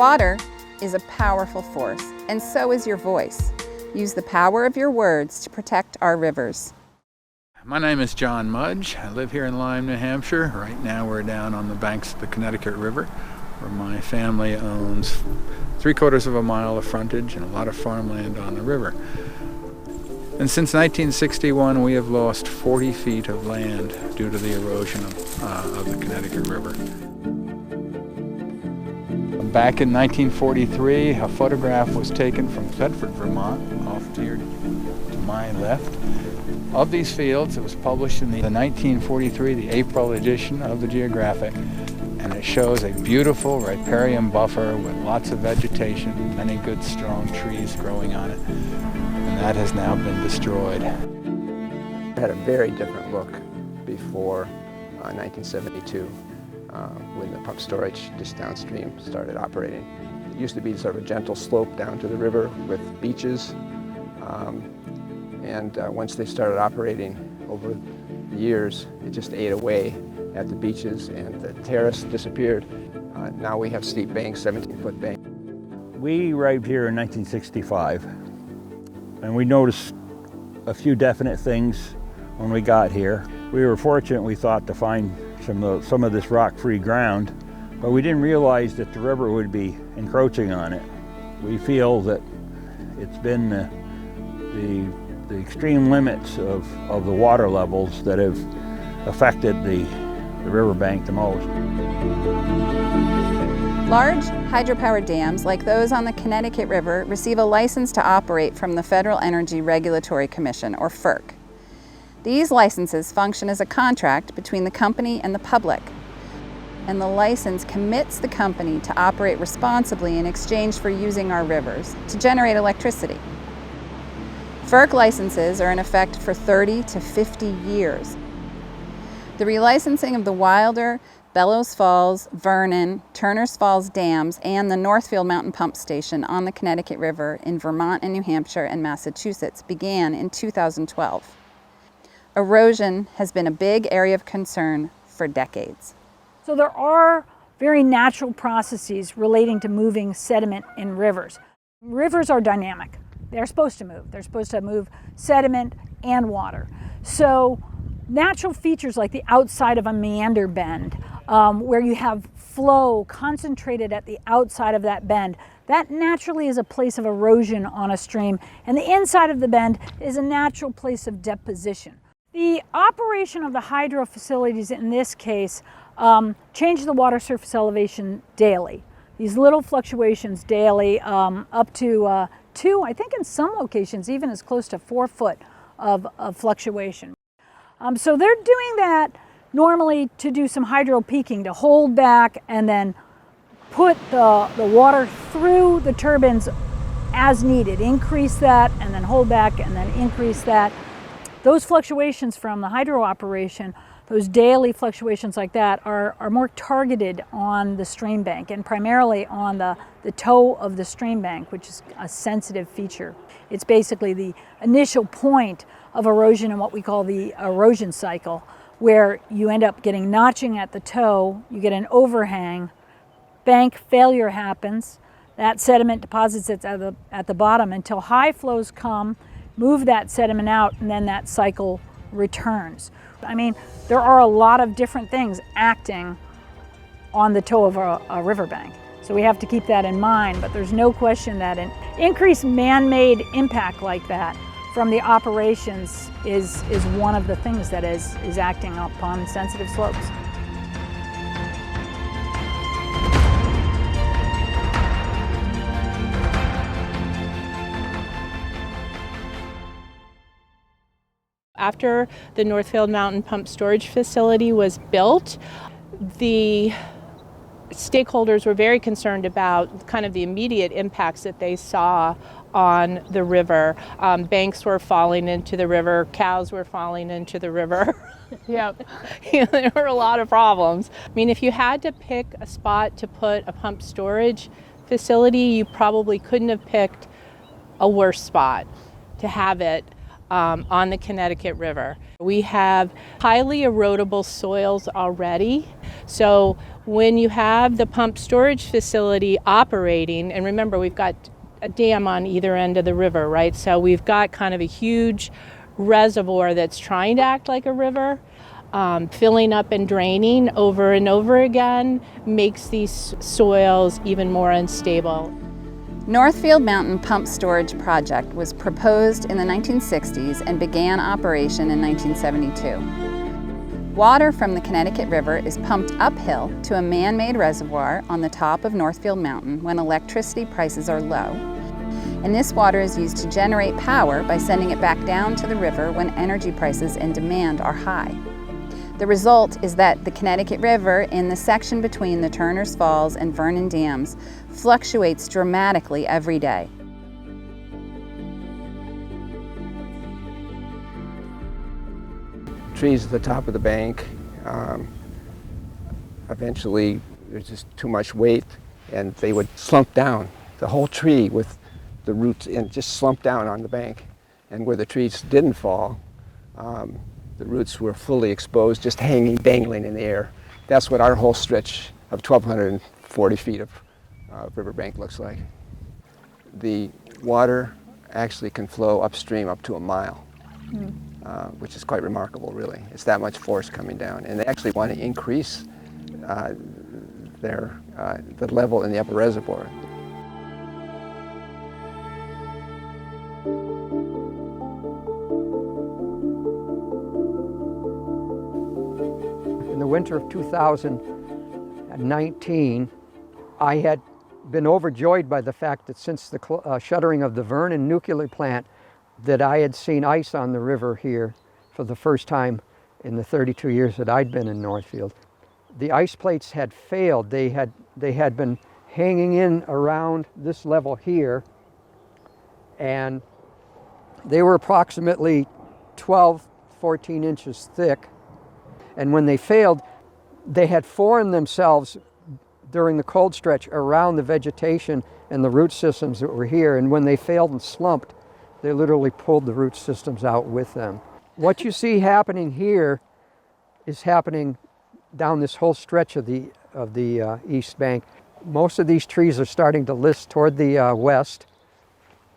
Water is a powerful force, and so is your voice. Use the power of your words to protect our rivers. My name is John Mudge. I live here in Lyme, New Hampshire. Right now we're down on the banks of the Connecticut River, where my family owns 3/4 of a mile of frontage and a lot of farmland on the river. And since 1961, we have lost 40 feet of land due to the erosion of the Connecticut River. Back in 1943, a photograph was taken from Thetford, Vermont, off here to my left, of these fields. It was published in the 1943, the April edition of the Geographic, and it shows a beautiful riparian buffer with lots of vegetation, many good strong trees growing on it, and that has now been destroyed. It had a very different look before 1972. When the pump storage just downstream started operating. It used to be sort of a gentle slope down to the river with beaches, and once they started operating over the years, it just ate away at the beaches and the terrace disappeared. Now we have steep banks, 17-foot banks. We arrived here in 1965, and we noticed a few definite things when we got here. We were fortunate, we thought, to find some of this rock-free ground, but we didn't realize that the river would be encroaching on it. We feel that it's been the extreme limits of the water levels that have affected the riverbank the most. Large hydropower dams like those on the Connecticut River receive a license to operate from the Federal Energy Regulatory Commission, or FERC. These licenses function as a contract between the company and the public, and the license commits the company to operate responsibly in exchange for using our rivers to generate electricity. FERC licenses are in effect for 30 to 50 years. The relicensing of the Wilder, Bellows Falls, Vernon, Turners Falls dams, and the Northfield Mountain Pump Station on the Connecticut River in Vermont and New Hampshire and Massachusetts began in 2012. Erosion has been a big area of concern for decades. So there are very natural processes relating to moving sediment in rivers. Rivers are dynamic. They're supposed to move. They're supposed to move sediment and water. So natural features like the outside of a meander bend, where you have flow concentrated at the outside of that bend, that naturally is a place of erosion on a stream, and the inside of the bend is a natural place of deposition. The operation of the hydro facilities in this case change the water surface elevation daily. These little fluctuations daily, up to 2, I think in some locations even as close to 4 foot of fluctuation. So they're doing that normally to do some hydro peaking, to hold back and then put the water through the turbines as needed. Increase that and then hold back and then increase that. Those fluctuations from the hydro operation, those daily fluctuations like that, are more targeted on the stream bank and primarily on the toe of the stream bank, which is a sensitive feature. It's basically the initial point of erosion in what we call the erosion cycle, where you end up getting notching at the toe, you get an overhang, bank failure happens, that sediment deposits itself at the bottom until high flows come, move that sediment out, and then that cycle returns. I mean, there are a lot of different things acting on the toe of a riverbank. So we have to keep that in mind, but there's no question that an increased man-made impact like that from the operations is one of the things that is acting upon sensitive slopes. After the Northfield Mountain Pump Storage Facility was built, the stakeholders were very concerned about kind of the immediate impacts that they saw on the river. Banks were falling into the river, cows were falling into the river. Yep. There were a lot of problems. I mean, if you had to pick a spot to put a pump storage facility, you probably couldn't have picked a worse spot to have it on the Connecticut River. We have highly erodible soils already, So when you have the pump storage facility operating, and remember we've got a dam on either end of the river, right? So we've got kind of a huge reservoir that's trying to act like a river. Filling up and draining over and over again makes these soils even more unstable. Northfield Mountain Pump Storage Project was proposed in the 1960s and began operation in 1972. Water from the Connecticut River is pumped uphill to a man-made reservoir on the top of Northfield Mountain when electricity prices are low. And this water is used to generate power by sending it back down to the river when energy prices and demand are high. The result is that the Connecticut River in the section between the Turner's Falls and Vernon dams fluctuates dramatically every day. Trees at the top of the bank, eventually there's just too much weight and they would slump down. The whole tree with the roots and just slump down on the bank. And where the trees didn't fall, the roots were fully exposed, just hanging, dangling in the air. That's what our whole stretch of 1,240 feet of riverbank looks like. The water actually can flow upstream up to a mile, which is quite remarkable, really. It's that much force coming down. And they actually want to increase the level in the upper reservoir. In the winter of 2019, I had been overjoyed by the fact that since the shuttering of the Vernon nuclear plant, that I had seen ice on the river here for the first time in the 32 years that I'd been in Northfield. The ice plates had failed. They had been hanging in around this level here, and they were approximately 12, 14 inches thick. And when they failed, they had formed themselves during the cold stretch around the vegetation and the root systems that were here. And when they failed and slumped, they literally pulled the root systems out with them. What you see happening here is happening down this whole stretch of the east bank. Most of these trees are starting to list toward the west.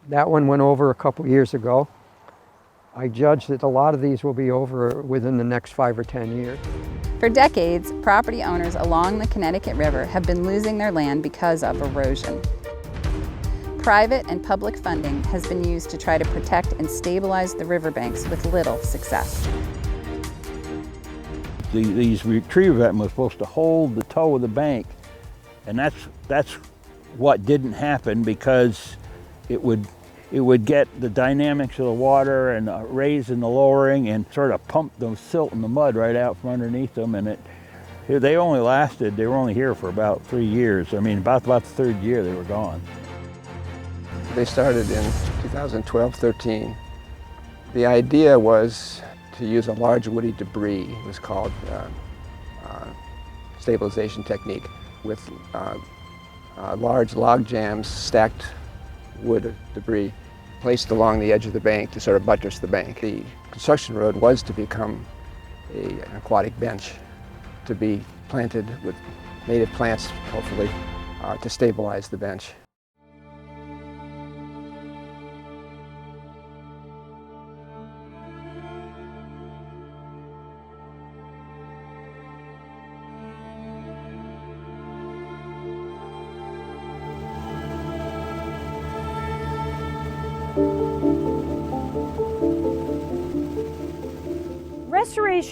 That one went over a couple years ago. I judge that a lot of these will be over within the next 5 or 10 years. For decades, property owners along the Connecticut River have been losing their land because of erosion. Private and public funding has been used to try to protect and stabilize the riverbanks with little success. These tree revetment was supposed to hold the toe of the bank, and that's what didn't happen, because it would get the dynamics of the water and the raise and the lowering and sort of pump the silt and the mud right out from underneath them. And they were only here for about 3 years. I mean, about the third year they were gone. They started in 2012-13. The idea was to use a large woody debris. It was called stabilization technique, with large log jams, stacked wood debris placed along the edge of the bank to sort of buttress the bank. The construction road was to become an aquatic bench, to be planted with native plants, hopefully, to stabilize the bench.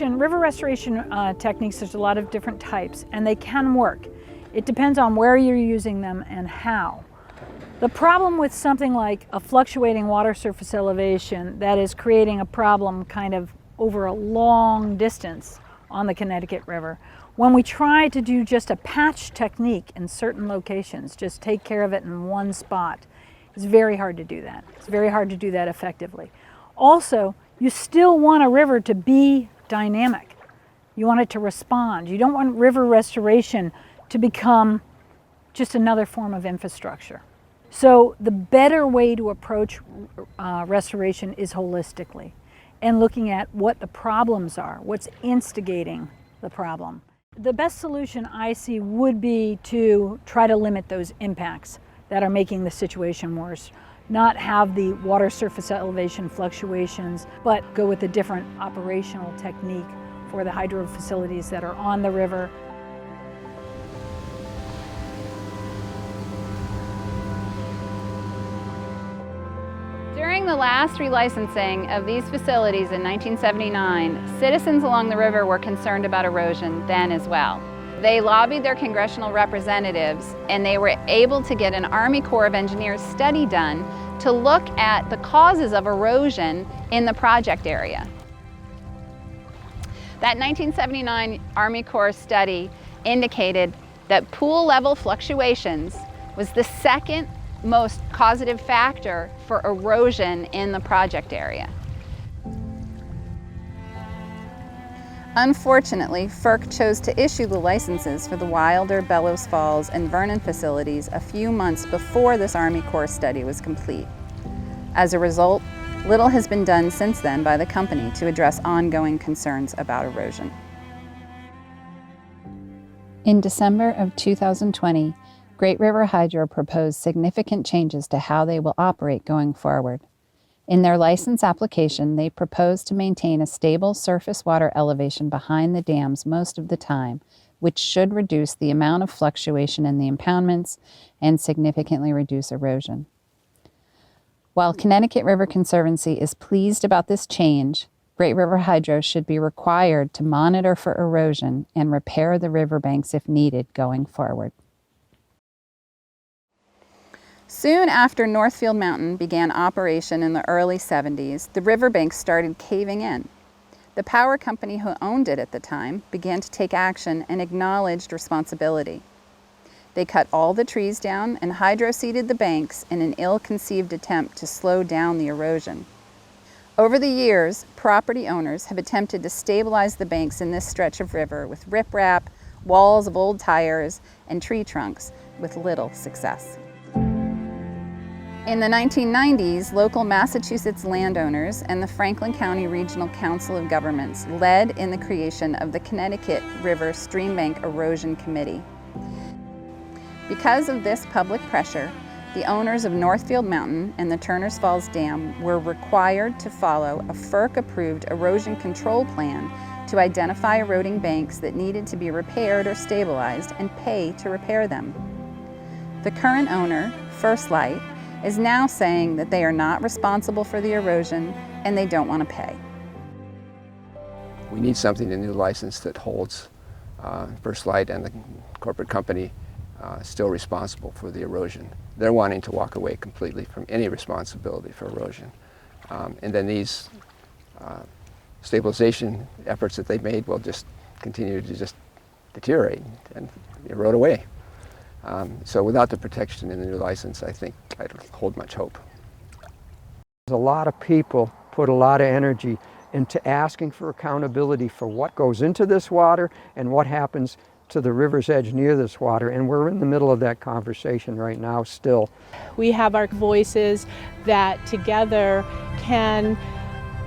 River restoration techniques, there's a lot of different types, and they can work. It depends on where you're using them and how. The problem with something like a fluctuating water surface elevation that is creating a problem kind of over a long distance on the Connecticut River, when we try to do just a patch technique in certain locations, just take care of it in one spot, it's very hard to do that. It's very hard to do that effectively. Also, you still want a river to be dynamic. You want it to respond. You don't want river restoration to become just another form of infrastructure. So the better way to approach restoration is holistically, and looking at what the problems are, what's instigating the problem. The best solution I see would be to try to limit those impacts that are making the situation worse. Not have the water surface elevation fluctuations, but go with a different operational technique for the hydro facilities that are on the river. During the last relicensing of these facilities in 1979, citizens along the river were concerned about erosion then as well. They lobbied their congressional representatives, and they were able to get an Army Corps of Engineers study done to look at the causes of erosion in the project area. That 1979 Army Corps study indicated that pool level fluctuations was the second most causative factor for erosion in the project area. Unfortunately, FERC chose to issue the licenses for the Wilder, Bellows Falls, and Vernon facilities a few months before this Army Corps study was complete. As a result, little has been done since then by the company to address ongoing concerns about erosion. In December of 2020, Great River Hydro proposed significant changes to how they will operate going forward. In their license application, they proposed to maintain a stable surface water elevation behind the dams most of the time, which should reduce the amount of fluctuation in the impoundments and significantly reduce erosion. While Connecticut River Conservancy is pleased about this change, Great River Hydro should be required to monitor for erosion and repair the riverbanks if needed going forward. Soon after Northfield Mountain began operation in the early 70s, the riverbanks started caving in. The power company who owned it at the time began to take action and acknowledged responsibility. They cut all the trees down and hydro-seeded the banks in an ill-conceived attempt to slow down the erosion. Over the years, property owners have attempted to stabilize the banks in this stretch of river with riprap, walls of old tires, and tree trunks, with little success. In the 1990s, local Massachusetts landowners and the Franklin County Regional Council of Governments led in the creation of the Connecticut River Streambank Erosion Committee. Because of this public pressure, the owners of Northfield Mountain and the Turners Falls Dam were required to follow a FERC-approved erosion control plan to identify eroding banks that needed to be repaired or stabilized and pay to repair them. The current owner, First Light, is now saying that they are not responsible for the erosion and they don't want to pay. We need something, a new license that holds First Light and the corporate company still responsible for the erosion. They're wanting to walk away completely from any responsibility for erosion. And then these stabilization efforts that they've made will just continue to just deteriorate and erode away. So without the protection in the new license, I think I don't hold much hope. A lot of people put a lot of energy into asking for accountability for what goes into this water and what happens to the river's edge near this water, and we're in the middle of that conversation right now still. We have our voices that together can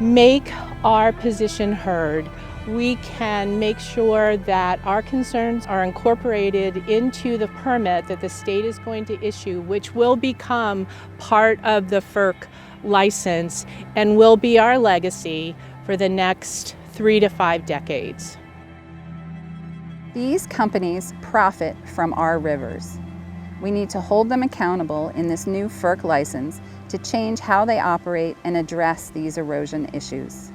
make our position heard. We can make sure that our concerns are incorporated into the permit that the state is going to issue, which will become part of the FERC license and will be our legacy for the next 3 to 5 decades. These companies profit from our rivers. We need to hold them accountable in this new FERC license to change how they operate and address these erosion issues.